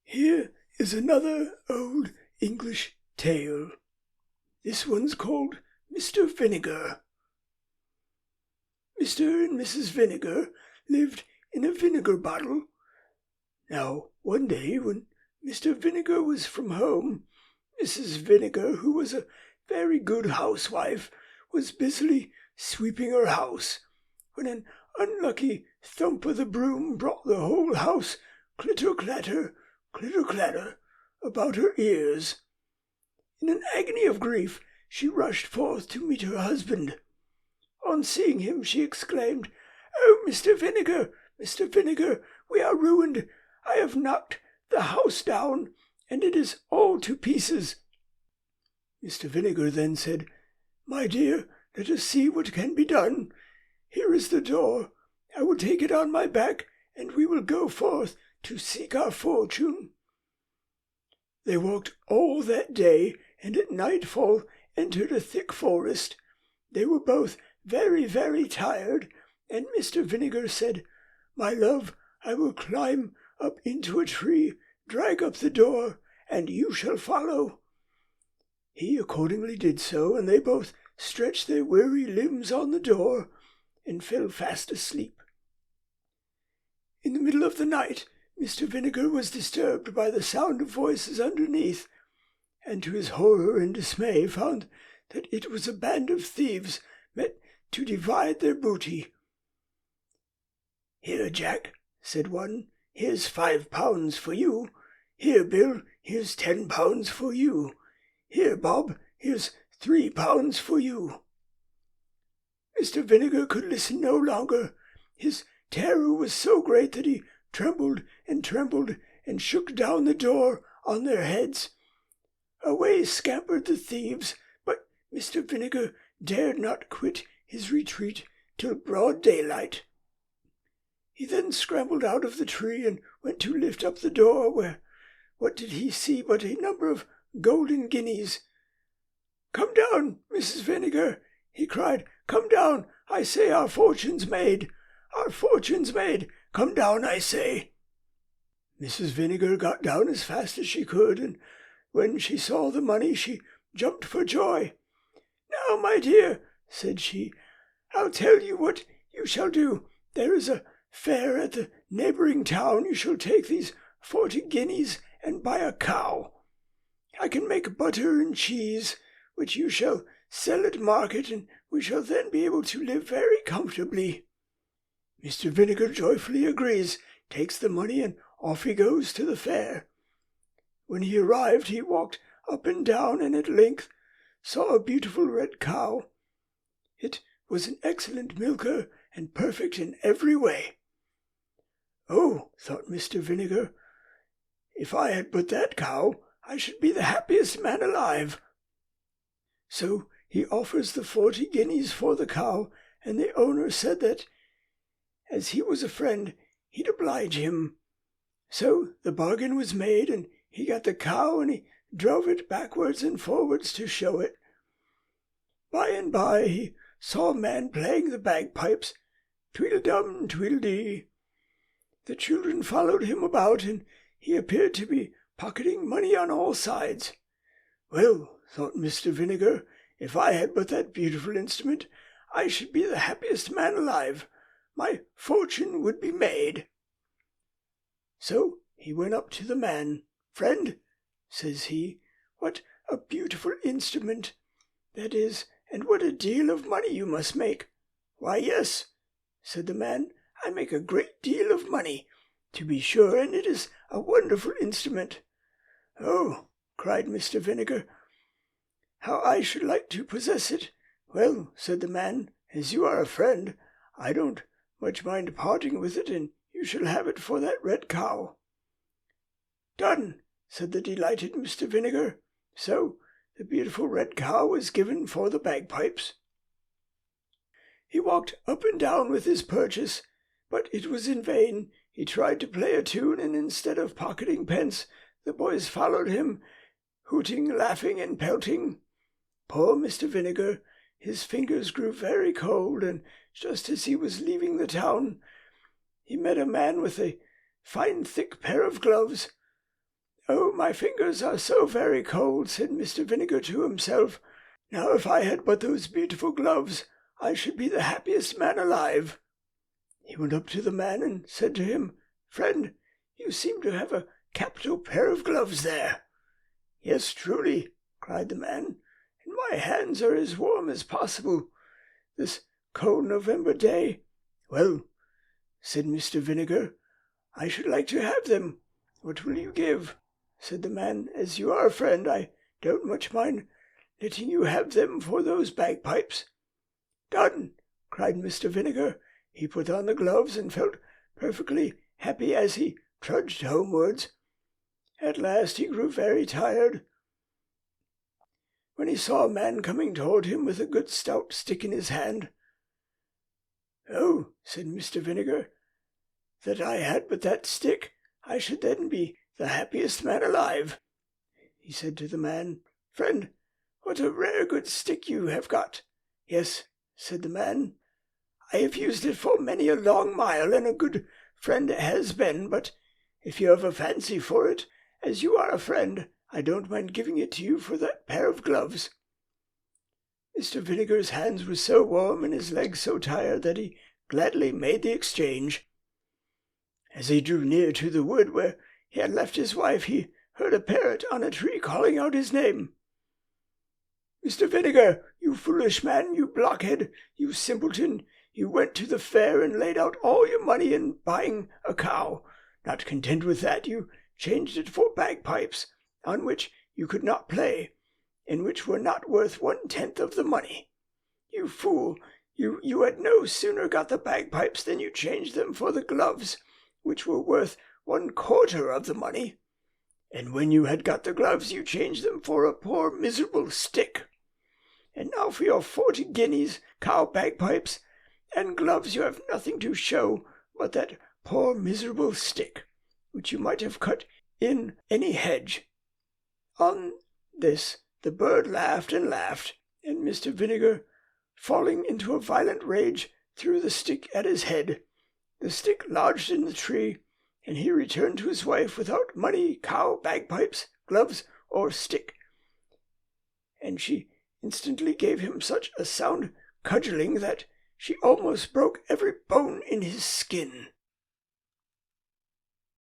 Here is another old English tale. This one's called Mr. Vinegar. Mr. and Mrs. Vinegar lived in a vinegar bottle. Now, one day when Mr. Vinegar was from home, Mrs. Vinegar, who was a very good housewife, was busily sweeping her house, when an unlucky thump of the broom brought the whole house clitter-clatter, about her ears. In an agony of grief, she rushed forth to meet her husband. On seeing him, she exclaimed, "Oh, Mr. Vinegar, Mr. Vinegar, we are ruined. I have knocked the house down, and it is all to pieces." Mr. Vinegar then said, "My dear, let us see what can be done. Here is the door. I will take it on my back, and we will go forth to seek our fortune." They walked all that day, and at nightfall entered a thick forest. They were both very, very tired, and Mr. Vinegar said, "My love, I will climb up into a tree, drag up the door, and you shall follow." He accordingly did so, and they both stretched their weary limbs on the door, and fell fast asleep. In the middle of the night, Mr. Vinegar was disturbed by the sound of voices underneath, and to his horror and dismay found that it was a band of thieves met to divide their booty. "Here, Jack," said one, "here's £5 for you. Here, Bill, here's £10 for you. Here, Bob, here's £3 for you." Mr. Vinegar could listen no longer. His terror was so great that he trembled and shook down the door on their heads. Away scampered the thieves, but Mr. Vinegar dared not quit his retreat till broad daylight. He then scrambled out of the tree and went to lift up the door, where what did he see but a number of golden guineas. "Come down, Mrs. Vinegar," he cried. "Come down, I say, our fortune's made. Our fortune's made. Come down, I say." Mrs. Vinegar got down as fast as she could, and when she saw the money she jumped for joy. "Now, my dear," said she, "I'll tell you what you shall do. There is a fair at the neighbouring town. You shall take these 40 guineas and buy a cow. I can make butter and cheese, which you shall sell at market, and we shall then be able to live very comfortably." Mr. Vinegar joyfully agrees, takes the money, and off he goes to the fair. When he arrived, he walked up and down, and at length saw a beautiful red cow. It was an excellent milker, and perfect in every way. "Oh," thought Mr. Vinegar, "if I had but that cow, I should be the happiest man alive." So he offers the 40 guineas for the cow, and the owner said that, as he was a friend, he'd oblige him. So the bargain was made, and he got the cow, and he drove it backwards and forwards to show it. By and by he saw a man playing the bagpipes, tweedledum, tweedledee. The children followed him about, and he appeared to be pocketing money on all sides. "Well," thought Mr. Vinegar, "if I had but that beautiful instrument, I should be the happiest man alive. My fortune would be made." So he went up to the man. "Friend," says he, "what a beautiful instrument that is, and what a deal of money you must make." "Why, yes," said the man, "I make a great deal of money, to be sure, and it is a wonderful instrument." "Oh," cried Mr. Vinegar, "how I should like to possess it." "Well," said the man, "as you are a friend, I don't much mind parting with it, and you shall have it for that red cow." "Done," said the delighted Mr. Vinegar. So the beautiful red cow was given for the bagpipes. He walked up and down with his purchase, but it was in vain. He tried to play a tune, and instead of pocketing pence, the boys followed him, hooting, laughing, and pelting. Poor Mr. Vinegar, his fingers grew very cold, and just as he was leaving the town, he met a man with a fine thick pair of gloves. "Oh, my fingers are so very cold," said Mr. Vinegar to himself. "Now if I had but those beautiful gloves, I should be the happiest man alive." He went up to the man and said to him, "Friend, you seem to have a capital pair of gloves there." "Yes, truly," cried the man, "and my hands are as warm as possible this cold November day." "Well," said Mr. Vinegar, "I should like to have them. What will you give?" Said the man, "As you are a friend, I don't much mind letting you have them for those bagpipes." "Done!" cried Mr. Vinegar. He put on the gloves and felt perfectly happy as he trudged homewards. At last he grew very tired, when he saw a man coming toward him with a good stout stick in his hand. "Oh," said Mr. Vinegar, "that I had but that stick, I should then be the happiest man alive." He said to the man, "Friend, what a rare good stick you have got." "Yes," said the man, "I have used it for many a long mile, and a good friend it has been, but if you have a fancy for it, as you are a friend, I don't mind giving it to you for that pair of gloves." Mr. Vinegar's hands were so warm and his legs so tired that he gladly made the exchange. As he drew near to the wood where he had left his wife, he heard a parrot on a tree calling out his name. "Mr. Vinegar, you foolish man, you blockhead, you simpleton, you went to the fair and laid out all your money in buying a cow. Not content with that, you changed it for bagpipes, on which you could not play, and which were not worth 1/10 of the money. You fool, you had no sooner got the bagpipes than you changed them for the gloves, which were worth 1/4 of the money. And when you had got the gloves, you changed them for a poor miserable stick. And now for your 40 guineas, cow bagpipes, and gloves you have nothing to show but that poor miserable stick, which you might have cut in any hedge." On this the bird laughed and laughed, and Mr. Vinegar, falling into a violent rage, threw the stick at his head. The stick lodged in the tree, and he returned to his wife without money, cow, bagpipes, gloves, or stick, and she instantly gave him such a sound cudgelling that she almost broke every bone in his skin.